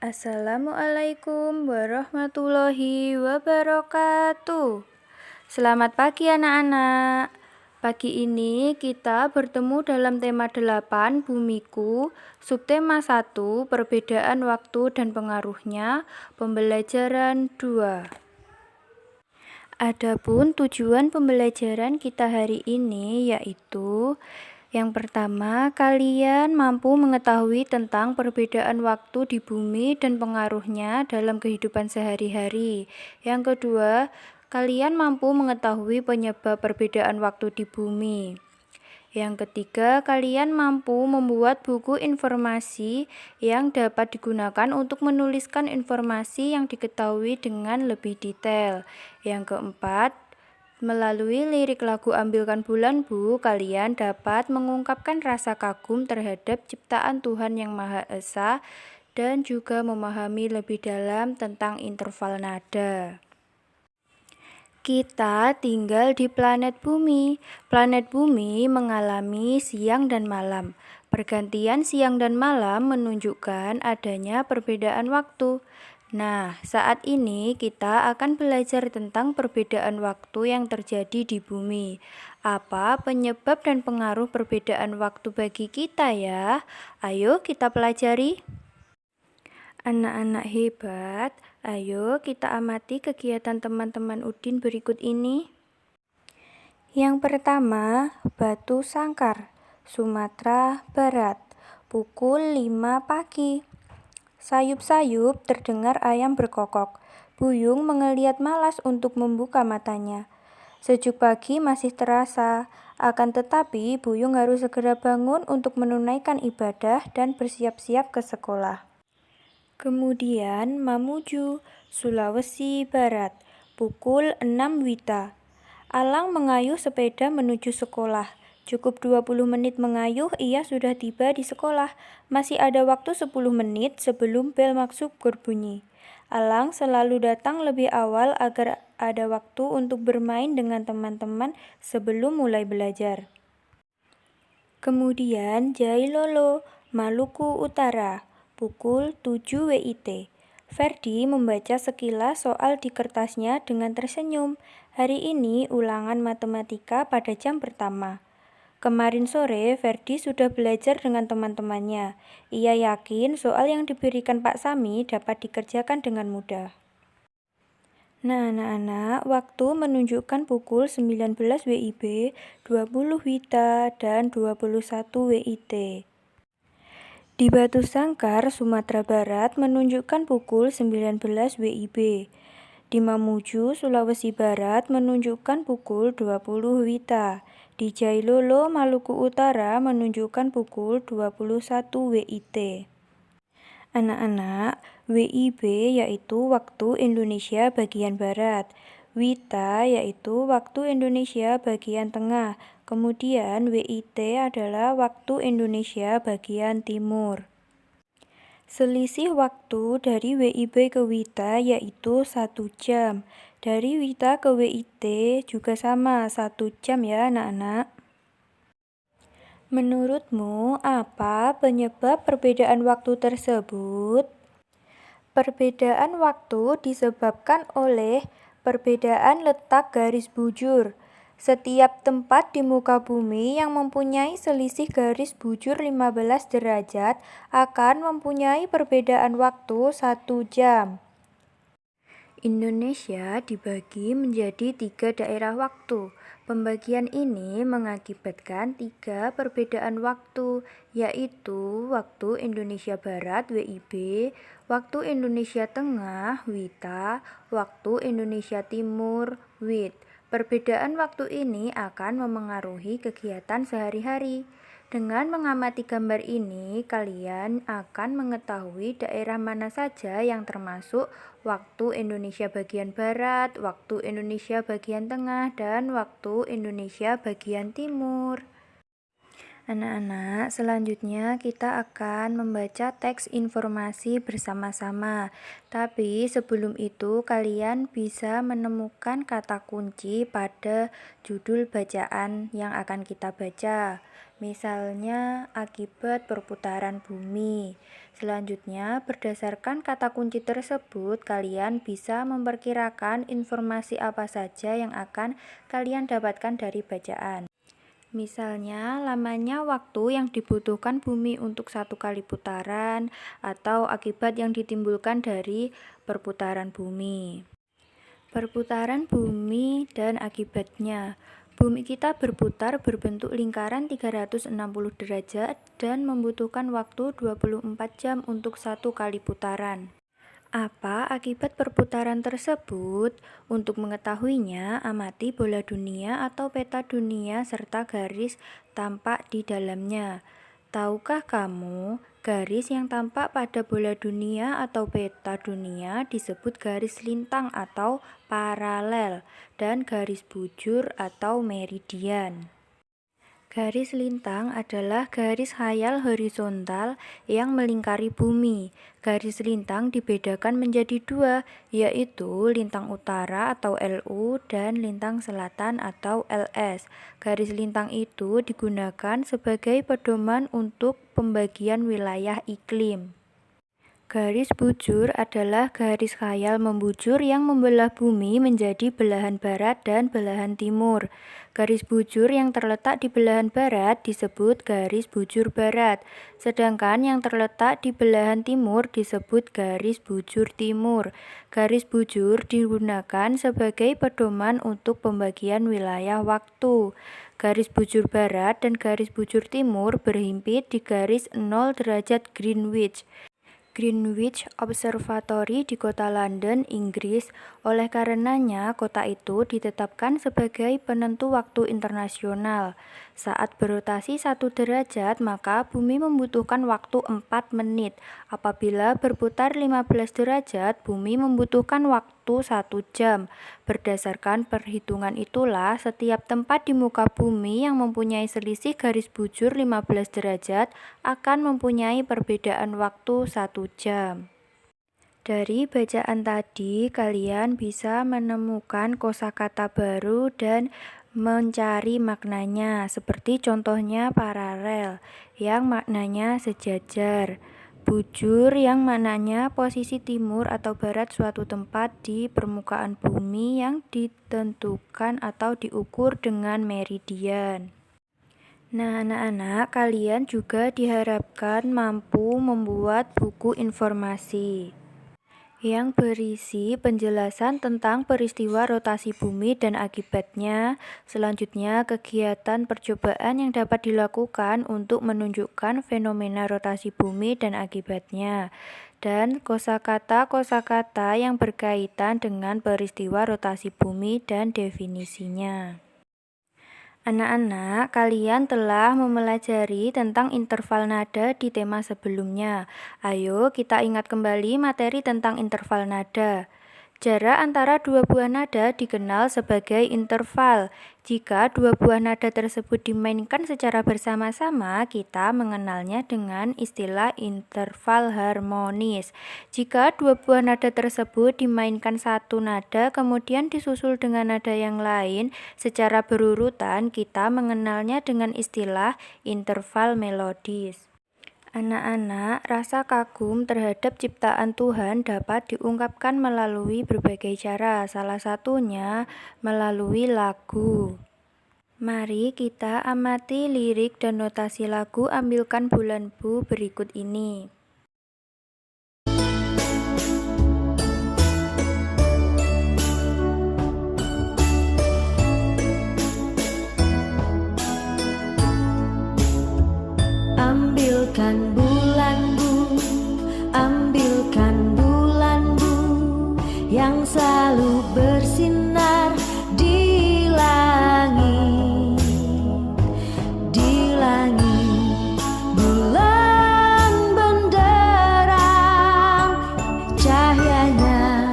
Assalamualaikum warahmatullahi wabarakatuh. Selamat pagi anak-anak. Pagi ini kita bertemu dalam tema 8 Bumiku, subtema 1 perbedaan waktu dan pengaruhnya, pembelajaran 2. Adapun tujuan pembelajaran kita hari ini yaitu yang pertama, kalian mampu mengetahui tentang perbedaan waktu di bumi dan pengaruhnya dalam kehidupan sehari-hari. Yang kedua, kalian mampu mengetahui penyebab perbedaan waktu di bumi. Yang ketiga, kalian mampu membuat buku informasi yang dapat digunakan untuk menuliskan informasi yang diketahui dengan lebih detail. Yang keempat, melalui lirik lagu Ambilkan Bulan Bu, kalian dapat mengungkapkan rasa kagum terhadap ciptaan Tuhan Yang Maha Esa dan juga memahami lebih dalam tentang interval nada. Kita tinggal di planet Bumi. Planet Bumi mengalami siang dan malam. Pergantian siang dan malam menunjukkan adanya perbedaan waktu. Nah, saat ini kita akan belajar tentang perbedaan waktu yang terjadi di bumi. Apa penyebab dan pengaruh perbedaan waktu bagi kita ya? Ayo kita pelajari. Anak-anak hebat, ayo kita amati kegiatan teman-teman Udin berikut ini. Yang pertama, Batu Sangkar, Sumatera Barat, pukul 5 pagi. Sayup-sayup terdengar ayam berkokok. Buyung mengeliat malas untuk membuka matanya. Sejuk pagi masih terasa, akan tetapi Buyung harus segera bangun untuk menunaikan ibadah dan bersiap-siap ke sekolah. Kemudian Mamuju, Sulawesi Barat, pukul 6 WITA. Alang mengayuh sepeda menuju sekolah. Cukup 20 menit mengayuh, ia sudah tiba di sekolah. Masih ada waktu 10 menit sebelum bel masuk berbunyi. Alang selalu datang lebih awal agar ada waktu untuk bermain dengan teman-teman sebelum mulai belajar. Kemudian Jailolo, Maluku Utara, pukul 7 WIT. Ferdi membaca sekilas soal di kertasnya dengan tersenyum. Hari ini ulangan matematika pada jam pertama. Kemarin sore, Ferdi sudah belajar dengan teman-temannya. Ia yakin soal yang diberikan Pak Sami dapat dikerjakan dengan mudah. Nah, anak-anak, waktu menunjukkan pukul 19 WIB, 20 WITA, dan 21 WIT. Di Batu Sangkar, Sumatera Barat menunjukkan pukul 19 WIB. Di Mamuju, Sulawesi Barat menunjukkan pukul 20 WITA. Di Jailolo, Maluku Utara menunjukkan pukul 21 WIT. Anak-anak, WIB yaitu waktu Indonesia bagian Barat. WITA yaitu waktu Indonesia bagian tengah. Kemudian WIT adalah waktu Indonesia bagian timur. Selisih waktu dari WIB ke WITA yaitu 1 jam. Dari WITA ke WIT juga sama 1 jam ya anak-anak. Menurutmu apa penyebab perbedaan waktu tersebut? Perbedaan waktu disebabkan oleh perbedaan letak garis bujur. Setiap tempat di muka bumi yang mempunyai selisih garis bujur 15 derajat akan mempunyai perbedaan waktu 1 jam. Indonesia dibagi menjadi 3 daerah waktu. Pembagian ini mengakibatkan 3 perbedaan waktu, yaitu waktu Indonesia Barat WIB, waktu Indonesia Tengah WITA, waktu Indonesia Timur WIT. Perbedaan waktu ini akan memengaruhi kegiatan sehari-hari. Dengan mengamati gambar ini, kalian akan mengetahui daerah mana saja yang termasuk waktu Indonesia bagian Barat, waktu Indonesia bagian Tengah, dan waktu Indonesia bagian Timur. Anak-anak, selanjutnya kita akan membaca teks informasi bersama-sama. Tapi sebelum itu kalian bisa menemukan kata kunci pada judul bacaan yang akan kita baca. Misalnya, akibat perputaran bumi. Selanjutnya, berdasarkan kata kunci tersebut, kalian bisa memperkirakan informasi apa saja yang akan kalian dapatkan dari bacaan. Misalnya, lamanya waktu yang dibutuhkan bumi untuk satu kali putaran, atau akibat yang ditimbulkan dari perputaran bumi. Perputaran bumi dan akibatnya. Bumi kita berputar berbentuk lingkaran 360 derajat dan membutuhkan waktu 24 jam untuk satu kali putaran. Apa akibat perputaran tersebut? Untuk mengetahuinya, amati bola dunia atau peta dunia serta garis tampak di dalamnya. Tahukah kamu, garis yang tampak pada bola dunia atau peta dunia disebut garis lintang atau paralel, dan garis bujur atau meridian. Garis lintang adalah garis khayal horizontal yang melingkari bumi. Garis lintang dibedakan menjadi dua, yaitu lintang utara atau LU dan lintang selatan atau LS. Garis lintang itu digunakan sebagai pedoman untuk pembagian wilayah iklim. Garis bujur adalah garis khayal membujur yang membelah bumi menjadi belahan barat dan belahan timur. Garis bujur yang terletak di belahan barat disebut garis bujur barat, sedangkan yang terletak di belahan timur disebut garis bujur timur. Garis bujur digunakan sebagai pedoman untuk pembagian wilayah waktu. Garis bujur barat dan garis bujur timur berhimpit di garis 0 derajat Greenwich Observatory di kota London, Inggris. Oleh karenanya, kota itu ditetapkan sebagai penentu waktu internasional. Saat berotasi 1 derajat, maka bumi membutuhkan waktu 4 menit. Apabila berputar 15 derajat, bumi membutuhkan waktu 1 jam. Berdasarkan perhitungan itulah, setiap tempat di muka bumi yang mempunyai selisih garis bujur 15 derajat akan mempunyai perbedaan waktu 1 jam. Dari bacaan tadi, kalian bisa menemukan kosakata baru dan mencari maknanya, seperti contohnya paralel, yang maknanya sejajar. Bujur yang maknanya posisi timur atau barat suatu tempat di permukaan bumi yang ditentukan atau diukur dengan meridian. Nah, anak-anak, kalian juga diharapkan mampu membuat buku informasi yang berisi penjelasan tentang peristiwa rotasi bumi dan akibatnya. Selanjutnya, kegiatan percobaan yang dapat dilakukan untuk menunjukkan fenomena rotasi bumi dan akibatnya, dan kosakata yang berkaitan dengan peristiwa rotasi bumi dan definisinya. Anak-anak, kalian telah mempelajari tentang interval nada di tema sebelumnya. Ayo kita ingat kembali materi tentang interval nada. Jarak antara dua buah nada dikenal sebagai interval. Jika dua buah nada tersebut dimainkan secara bersama-sama, kita mengenalnya dengan istilah interval harmonis. Jika dua buah nada tersebut dimainkan satu nada kemudian disusul dengan nada yang lain secara berurutan, kita mengenalnya dengan istilah interval melodis. Anak-anak, rasa kagum terhadap ciptaan Tuhan dapat diungkapkan melalui berbagai cara, salah satunya melalui lagu. Mari kita amati lirik dan notasi lagu Ambilkan Bulanku berikut ini. Ambilkan bulanmu, ambilkan bulanmu yang selalu bersinar di langit, di langit. Bulan benderang, cahayanya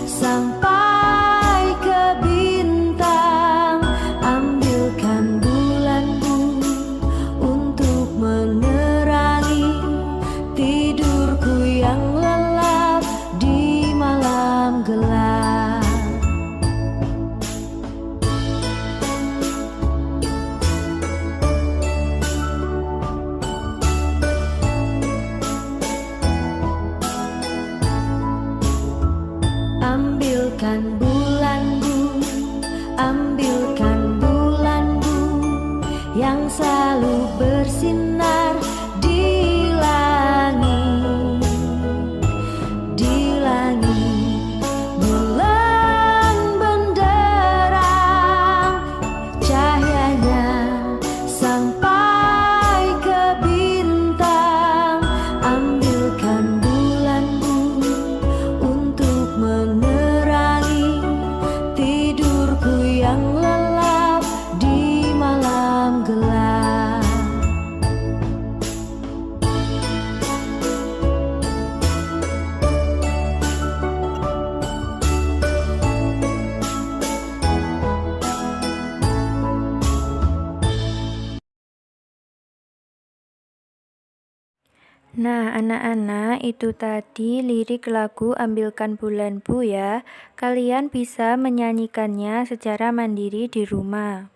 sampai ke bintang. Ambilkan bulanmu untuk Nah, anak-anak, itu tadi lirik lagu Ambilkan Bulanku ya. Kalian bisa menyanyikannya secara mandiri di rumah.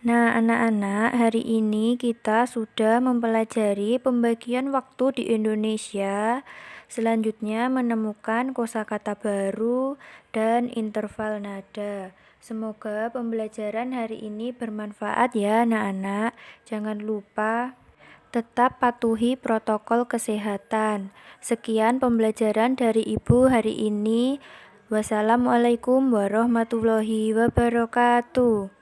Nah, anak-anak, hari ini kita sudah mempelajari pembagian waktu di Indonesia. Selanjutnya menemukan kosakata baru dan interval nada. Semoga pembelajaran hari ini bermanfaat ya, anak-anak. Jangan lupa tetap patuhi protokol kesehatan. Sekian pembelajaran dari Ibu hari ini. Wassalamualaikum warahmatullahi wabarakatuh.